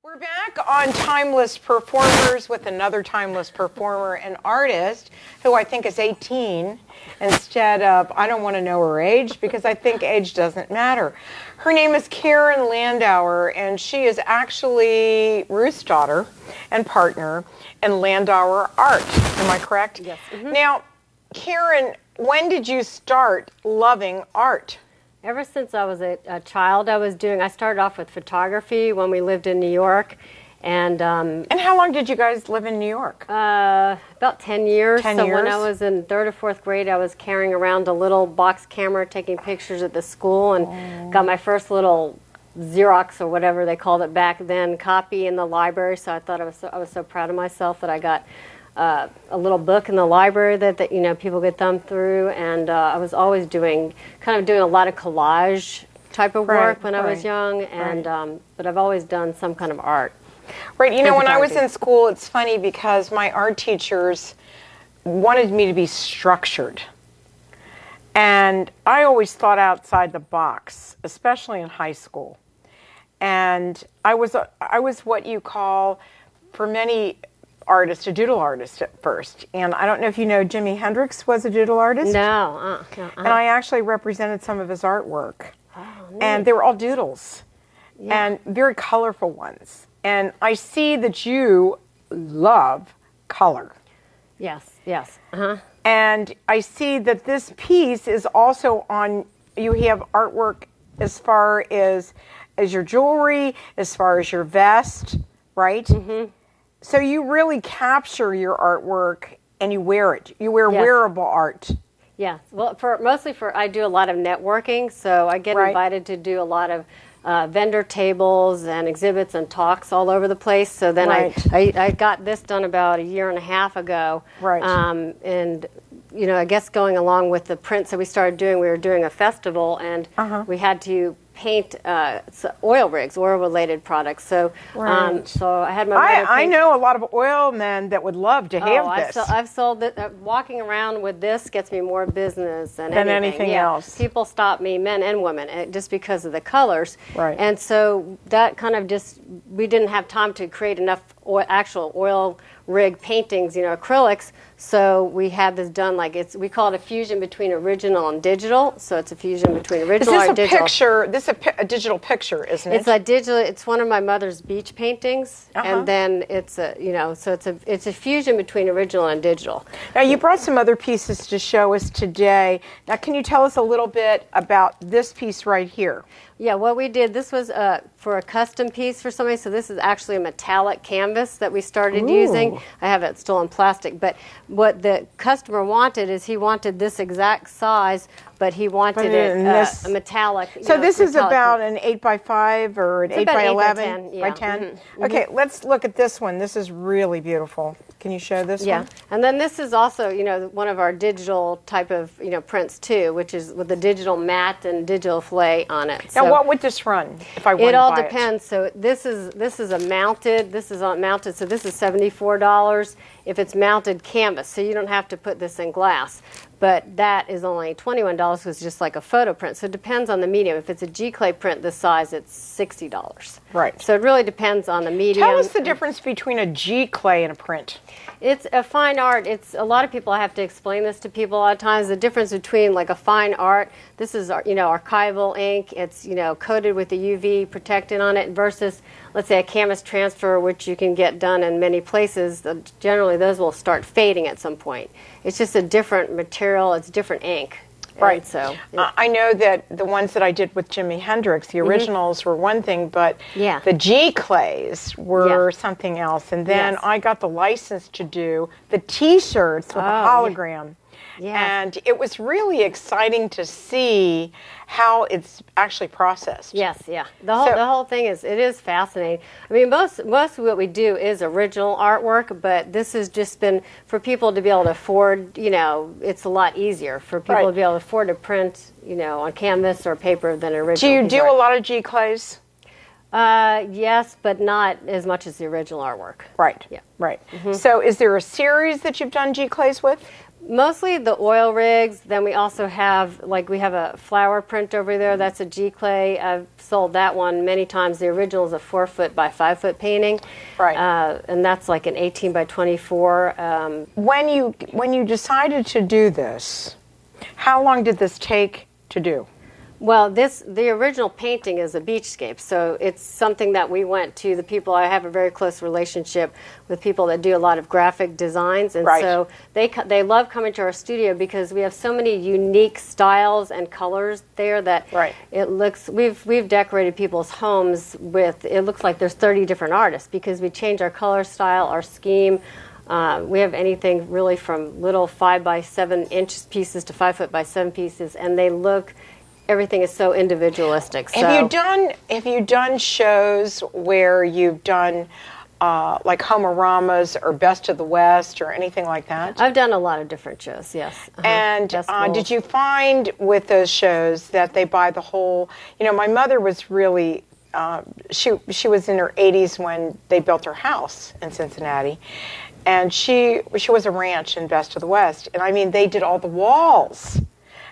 We're back on Timeless Performers with another Timeless Performer and artist who I think is 18 instead of, I don't want to know her age because I think age doesn't matter. Her name is Caryn Landauer, and she is actually Ruth's daughter and partner in Landauer Art. Am I correct? Yes. Mm-hmm. Now, Caryn, when did you start loving art? Ever since I was a child, I started off with photography when we lived in New York. And how long did you guys live in New York? About 10 years. 10 years? When I was in 3rd or 4th grade, I was carrying around a little box camera, taking pictures at the school, and got my first little Xerox, or whatever they called it back then, copy in the library. So I thought I was so proud of myself that I got a little book in the library that you know, people could thumb through, and I was always doing a lot of collage type of work when I was young, and but I've always done some kind of art. Right, you know, when I was in school, it's funny because my art teachers wanted me to be structured, and I always thought outside the box, especially in high school. And I was what you call, for many artist, a doodle artist at first. And I don't know if you know, Jimi Hendrix was a doodle artist. No. And I actually represented some of his artwork. Oh, neat. And they were all doodles, and very colorful ones. And I see that you love color. Yes. And I see that this piece is also on, you have artwork as far as your jewelry, as far as your vest, right? Mm-hmm. So you really capture your artwork and you wear it. You wear wearable art. Yeah. Well, I do a lot of networking, so I get invited to do a lot of vendor tables and exhibits and talks all over the place. So then I got this done about 1.5 years ago. Right. And you know, I guess going along with the prints that we started doing, we were doing a festival, and we had to paint oil-related products. So, so I had my mother I know a lot of oil men that would love to have this. I've sold it. Walking around with this gets me more business than anything else. People stop me, men and women, just because of the colors. Right. And so that kind of we didn't have time to create enough actual oil rig paintings, you know, acrylics. So we had this done we call it a fusion between original and digital. So it's a fusion between original and digital. This is a digital picture, isn't it? It's a digital. It's one of my mother's beach paintings, and then it's it's a fusion between original and digital. Now you brought some other pieces to show us today. Now can you tell us a little bit about this piece right here? Yeah, what we did, this was for a custom piece for somebody, so this is actually a metallic canvas that we started using. I have it still in plastic, but what the customer wanted is he wanted this exact size, but he wanted a metallic. So this is about an 8x5 or an 8x11? By 10? Mm-hmm. Okay, let's look at this one. This is really beautiful. Can you show this one? Yeah, and then this is also, you know, one of our digital type of, you know, prints too, which is with the digital matte and digital fillet on it. Now, what would this run if I wanted to buy it? It all depends. So this is a mounted. This is on mounted. So this is $74 if it's mounted canvas. So you don't have to put this in glass. But that is only $21 because it's just like a photo print. So it depends on the medium. If it's a G-clay print this size, it's $60. Right. So it really depends on the medium. Tell us the difference between a G-clay and a print. It's a fine art. It's a lot of people, I have to explain this to people a lot of times. The difference between like a fine art, this is, you know, archival ink. It's, you know, coated with the UV protectant on it versus, let's say, a canvas transfer, which you can get done in many places. Generally, those will start fading at some point. It's just a different material. It's different ink. Right. So I know that the ones that I did with Jimi Hendrix, the originals were one thing, but the G-clays were something else. And then I got the license to do the T-shirts with a hologram. Yeah. And it was really exciting to see how it's actually processed. Yes, yeah. The whole thing it is fascinating. I mean, most of what we do is original artwork, but this has just been for people to be able to afford, you know, it's a lot easier for people to be able to afford to print, you know, on canvas or paper than original. Do you do a lot of G-clays? Yes, but not as much as the original artwork. Right. Yeah. Right. So is there a series that you've done G-clays with? Mostly the oil rigs. Then we also have, like, we have a flower print over there. That's a G clay. I've sold that one many times. The original is a 4-foot by 5-foot painting, Right. And that's like an 18 by 24. When you decided to do this, how long did this take to do? Well, the original painting is a beachscape, so it's something that we went to the people. I have a very close relationship with people that do a lot of graphic designs, and Right. so they love coming to our studio because we have so many unique styles and colors there that Right. it looks. We've decorated people's homes with. It looks like there's 30 different artists because we change our color style, our scheme. We have anything really from little 5 by 7 inch pieces to 5 foot by 7 pieces, and they look. Everything is so individualistic. So. Have you done shows where you've done like Homoramas or Best of the West or anything like that? I've done a lot of different shows, yes. And did you find with those shows that they buy the whole? You know, my mother was really. She was in her 80s when they built her house in Cincinnati, and she was a ranch in Best of the West, and I mean they did all the walls.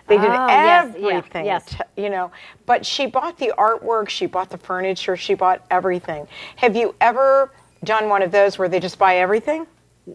They did everything, yes. You know. But she bought the artwork, she bought the furniture, she bought everything. Have you ever done one of those where they just buy everything?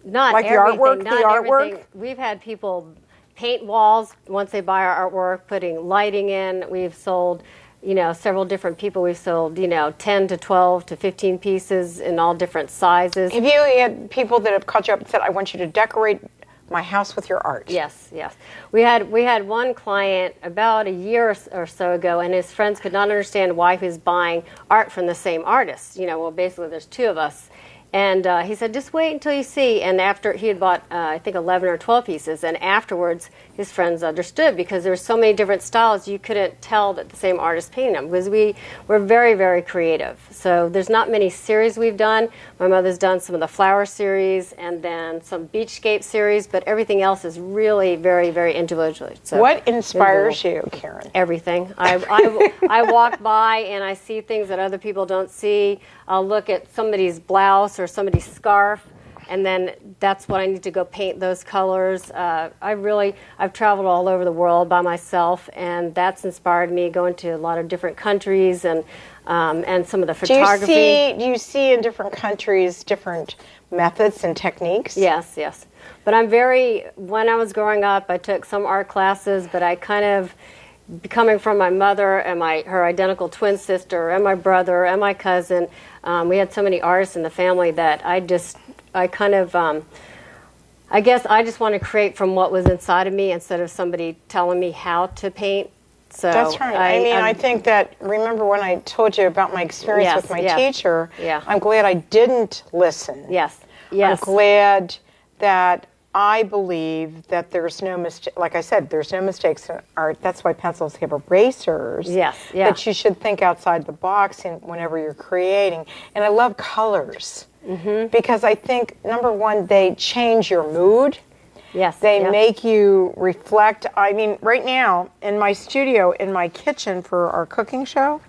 Not like everything. The artwork. Everything. We've had people paint walls once they buy our artwork, putting lighting in. We've sold, you know, several different people. We've sold, you know, 10 to 12 to 15 pieces in all different sizes. Have you had people that have called you up and said, "I want you to decorate my house with your art"? Yes, yes. We had one client about a year or so ago, and his friends could not understand why he was buying art from the same artist. You know, well, basically there's two of us. And he said, just wait until you see. And after he had bought, I think, 11 or 12 pieces, and afterwards his friends understood because there were so many different styles you couldn't tell that the same artist painted them because we're very, very creative. So there's not many series we've done. My mother's done some of the flower series and then some beachscape series, but everything else is really very, very individual. So what inspires you, Caryn? Everything. I walk by and I see things that other people don't see. I'll look at somebody's blouse or somebody's scarf, and then that's what I need to go paint those colors. I've traveled all over the world by myself, and that's inspired me going to a lot of different countries and some of the photography. Do you see in different countries different methods and techniques? Yes, yes. But when I was growing up, I took some art classes, but I kind of, coming from my mother and her identical twin sister and my brother and my cousin, we had so many artists in the family that I guess I just want to create from what was inside of me instead of somebody telling me how to paint. So that's right. I think that, remember when I told you about my experience with my teacher, I'm glad I didn't listen. Yes, yes. I'm glad that I believe that there's no mistake. Like I said, there's no mistakes in art. That's why pencils have erasers. Yes, yeah. That you should think outside the box whenever you're creating. And I love colors because I think, number one, they change your mood. Yes. They make you reflect. I mean, right now in my studio, in my kitchen for our cooking show,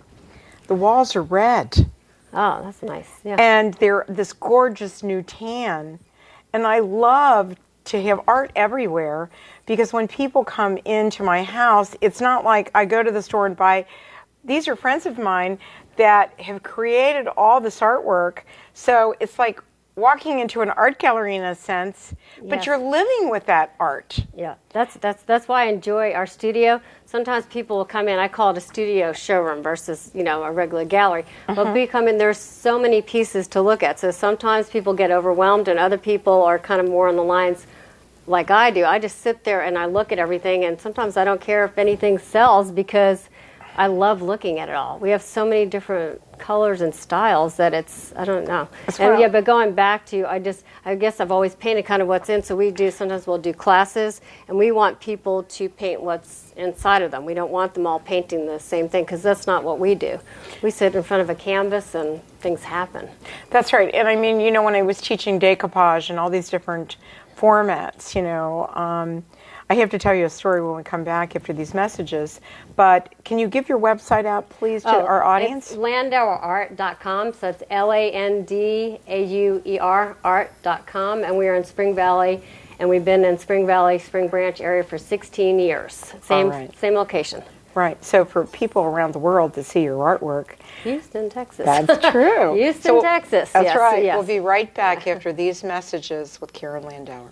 the walls are red. Oh, that's nice. Yeah. And they're this gorgeous new tan. And I love to have art everywhere because when people come into my house, it's not like I go to the store and buy. These are friends of mine that have created all this artwork. So it's like walking into an art gallery in a sense, but you're living with that art. Yeah, that's why I enjoy our studio. Sometimes people will come in, I call it a studio showroom versus, you know, a regular gallery. But we come in, there's so many pieces to look at. So sometimes people get overwhelmed and other people are kind of more on the lines like I do. I just sit there and I look at everything, and sometimes I don't care if anything sells because I love looking at it all. We have so many different colors and styles that I don't know. But going back to, I guess I've always painted kind of what's in, so sometimes we'll do classes, and we want people to paint what's inside of them. We don't want them all painting the same thing, because that's not what we do. We sit in front of a canvas and things happen. That's right. And I mean, you know, when I was teaching decoupage and all these different formats, you know, I have to tell you a story when we come back after these messages, but can you give your website out, please, to our audience? It's landauerart.com, so it's LANDAUER art.com, and we are in Spring Valley, and we've been in Spring Valley, Spring Branch area for 16 years. Same location. Right. So for people around the world to see your artwork. Houston, Texas. That's true. Houston, Texas. That's yes, right. Yes. We'll be right back after these messages with Caryn Landauer.